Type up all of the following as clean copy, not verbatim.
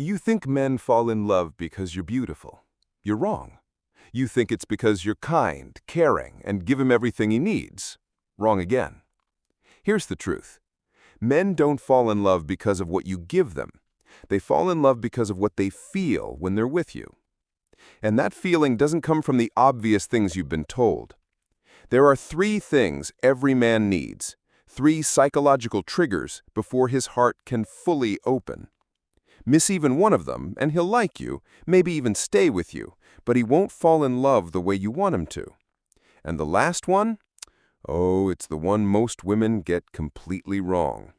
You think men fall in love because you're beautiful. You're wrong. You think it's because you're kind, caring, and give him everything he needs. Wrong again. Here's the truth. Men don't fall in love because of what you give them. They fall in love because of what they feel when they're with you. And that feeling doesn't come from the obvious things you've been told. There are three things every man needs, three psychological triggers before his heart can fully open. Miss even one of them, and he'll like you, maybe even stay with you, but he won't fall in love the way you want him to. And the last one? Oh, it's the one most women get completely wrong.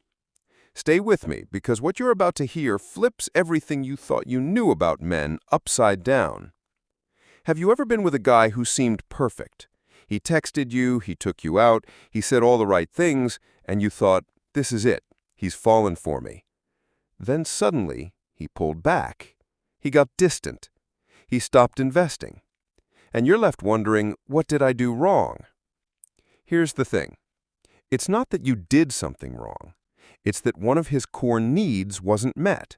Stay with me, because what you're about to hear flips everything you thought you knew about men upside down. Have you ever been with a guy who seemed perfect? He texted you, he took you out, he said all the right things, and you thought, this is it, he's fallen for me. Then suddenly, he pulled back. He got distant. He stopped investing. And you're left wondering, what did I do wrong? Here's the thing. It's not that you did something wrong. It's that one of his core needs wasn't met.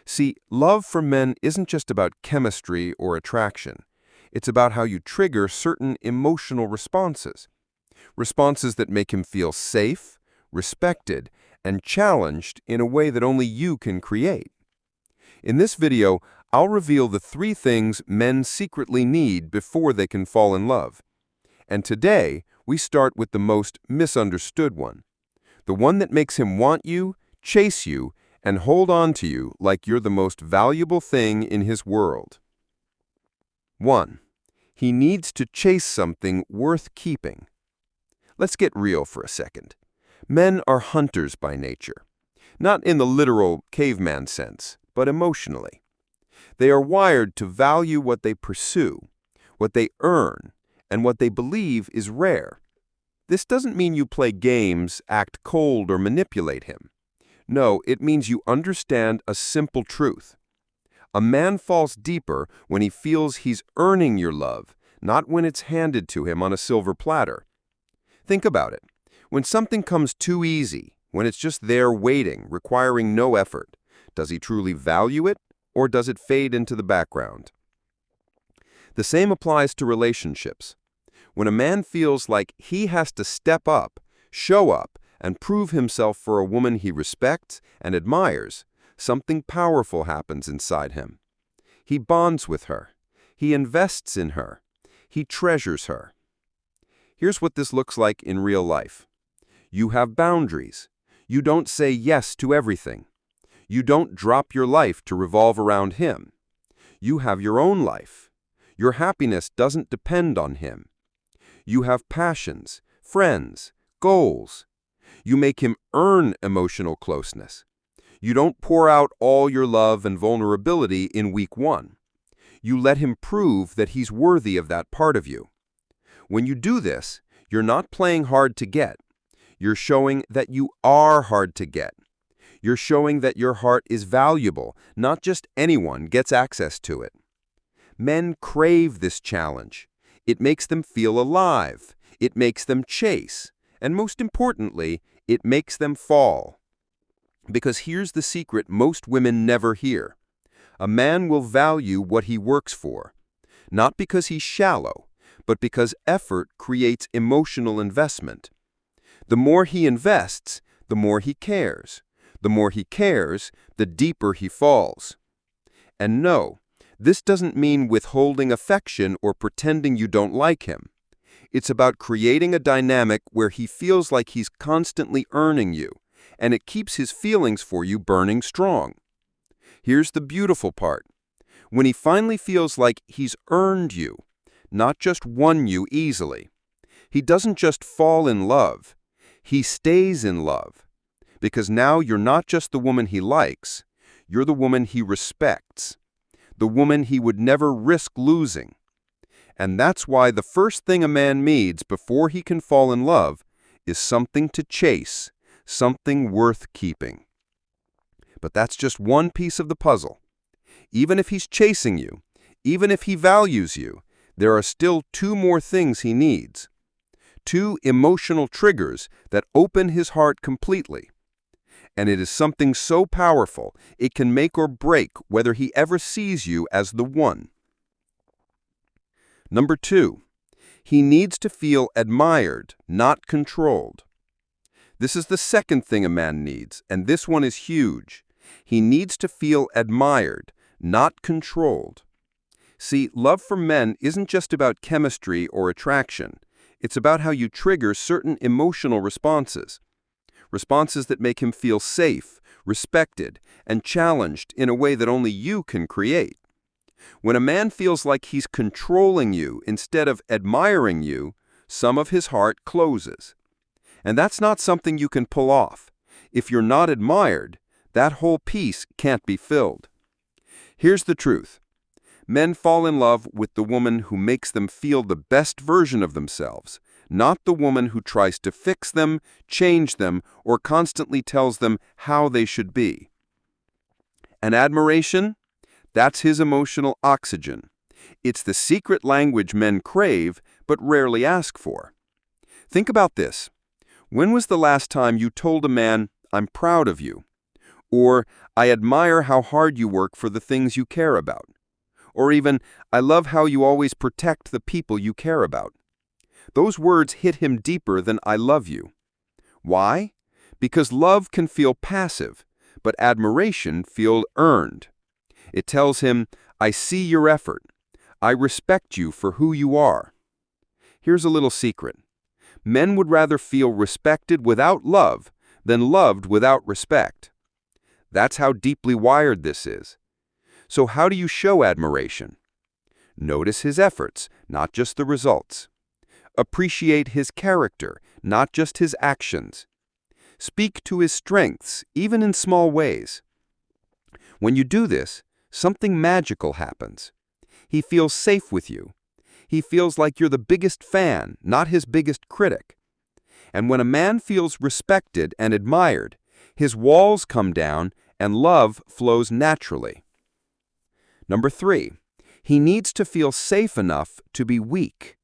See, love for men isn't just about chemistry or attraction. It's about how you trigger certain emotional responses. Responses that make him feel safe, respected, and challenged in a way that only you can create. In this video, I'll reveal the three things men secretly need before they can fall in love. And today, we start with the most misunderstood one. The one that makes him want you, chase you, and hold on to you like you're the most valuable thing in his world. 1. He needs to chase something worth keeping. Let's get real for a second. Men are hunters by nature. Not in the literal caveman sense, but emotionally. They are wired to value what they pursue, what they earn, and what they believe is rare. This doesn't mean you play games, act cold, or manipulate him. No, it means you understand a simple truth. A man falls deeper when he feels he's earning your love, not when it's handed to him on a silver platter. Think about it. When something comes too easy, when it's just there waiting, requiring no effort, does he truly value it, or does it fade into the background? The same applies to relationships. When a man feels like he has to step up, show up, and prove himself for a woman he respects and admires, something powerful happens inside him. He bonds with her. He invests in her. He treasures her. Here's what this looks like in real life. You have boundaries. You don't say yes to everything. You don't drop your life to revolve around him. You have your own life. Your happiness doesn't depend on him. You have passions, friends, goals. You make him earn emotional closeness. You don't pour out all your love and vulnerability in week one. You let him prove that he's worthy of that part of you. When you do this, you're not playing hard to get. You're showing that you are hard to get. You're showing that your heart is valuable, not just anyone gets access to it. Men crave this challenge. It makes them feel alive. It makes them chase. And most importantly, it makes them fall. Because here's the secret most women never hear. A man will value what he works for, not because he's shallow, but because effort creates emotional investment. The more he invests, the more he cares. The more he cares, the deeper he falls. And no, this doesn't mean withholding affection or pretending you don't like him. It's about creating a dynamic where he feels like he's constantly earning you, and it keeps his feelings for you burning strong. Here's the beautiful part. When he finally feels like he's earned you, not just won you easily, he doesn't just fall in love. He stays in love. Because now you're not just the woman he likes, you're the woman he respects, the woman he would never risk losing. And that's why the first thing a man needs before he can fall in love is something to chase, something worth keeping. But that's just one piece of the puzzle. Even if he's chasing you, even if he values you, there are still two more things he needs. Two emotional triggers that open his heart completely. And it is something so powerful, it can make or break whether he ever sees you as the one. Number 2, he needs to feel admired, not controlled. This is the second thing a man needs, and this one is huge. He needs to feel admired, not controlled. See, love for men isn't just about chemistry or attraction. It's about how you trigger certain emotional responses. Responses that make him feel safe, respected, and challenged in a way that only you can create. When a man feels like he's controlling you instead of admiring you, some of his heart closes. And that's not something you can pull off. If you're not admired, that whole piece can't be filled. Here's the truth. Men fall in love with the woman who makes them feel the best version of themselves, not the woman who tries to fix them, change them, or constantly tells them how they should be. And admiration? That's his emotional oxygen. It's the secret language men crave but rarely ask for. Think about this. When was the last time you told a man, "I'm proud of you"? Or, "I admire how hard you work for the things you care about"? Or even, "I love how you always protect the people you care about"? Those words hit him deeper than "I love you." Why? Because love can feel passive, but admiration feels earned. It tells him, "I see your effort. I respect you for who you are." Here's a little secret. Men would rather feel respected without love than loved without respect. That's how deeply wired this is. So how do you show admiration? Notice his efforts, not just the results. Appreciate his character, not just his actions. Speak to his strengths, even in small ways. When you do this, something magical happens. He feels safe with you. He feels like you're the biggest fan, not his biggest critic. And when a man feels respected and admired, his walls come down and love flows naturally. Number 3, he needs to feel safe enough to be weak.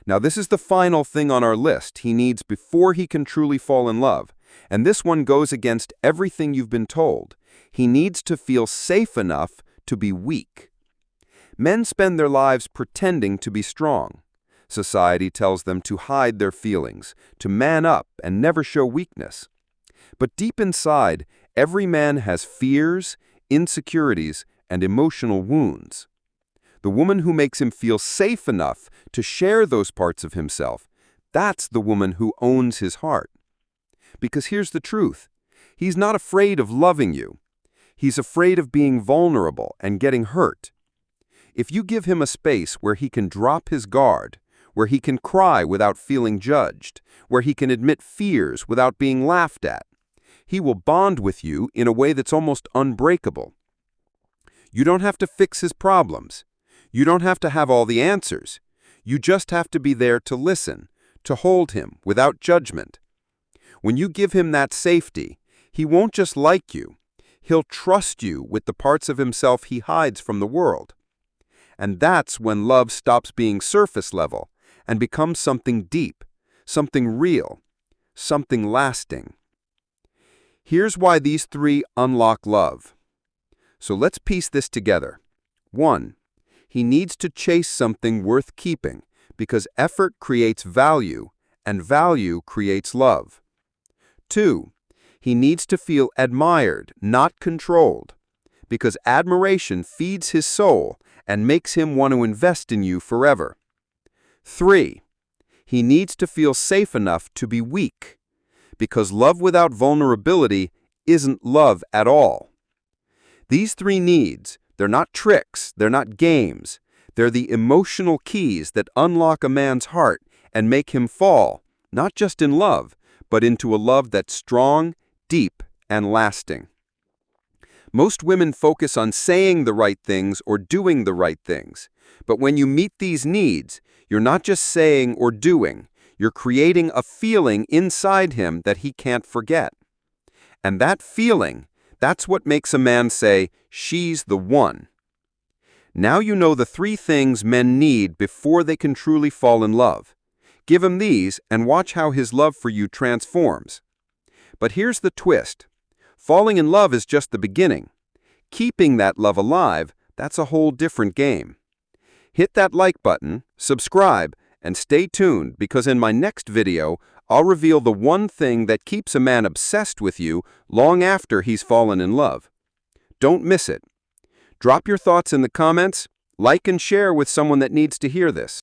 Now, this is the final thing on our list he needs before he can truly fall in love. And this one goes against everything you've been told. He needs to feel safe enough to be weak. Men spend their lives pretending to be strong. Society tells them to hide their feelings, to man up and never show weakness. But deep inside, every man has fears, insecurities, and emotional wounds. The woman who makes him feel safe enough to share those parts of himself, that's the woman who owns his heart. Because here's the truth. He's not afraid of loving you. He's afraid of being vulnerable and getting hurt. If you give him a space where he can drop his guard, where he can cry without feeling judged, where he can admit fears without being laughed at, he will bond with you in a way that's almost unbreakable. You don't have to fix his problems. You don't have to have all the answers. You just have to be there to listen, to hold him without judgment. When you give him that safety, he won't just like you. He'll trust you with the parts of himself he hides from the world. And that's when love stops being surface level and becomes something deep, something real, something lasting. Here's why these 3 unlock love. So let's piece this together. 1, he needs to chase something worth keeping because effort creates value and value creates love. 2, he needs to feel admired, not controlled, because admiration feeds his soul and makes him want to invest in you forever. 3, he needs to feel safe enough to be weak, because love without vulnerability isn't love at all. These 3 needs, they're not tricks, they're not games. They're the emotional keys that unlock a man's heart and make him fall, not just in love, but into a love that's strong, deep, and lasting. Most women focus on saying the right things or doing the right things. But when you meet these needs, you're not just saying or doing, you're creating a feeling inside him that he can't forget. And that feeling, that's what makes a man say, "She's the one." Now you know the 3 things men need before they can truly fall in love. Give him these and watch how his love for you transforms. But here's the twist. Falling in love is just the beginning. Keeping that love alive, that's a whole different game. Hit that like button, subscribe, and stay tuned because in my next video, I'll reveal the one thing that keeps a man obsessed with you long after he's fallen in love. Don't miss it. Drop your thoughts in the comments, like and share with someone that needs to hear this.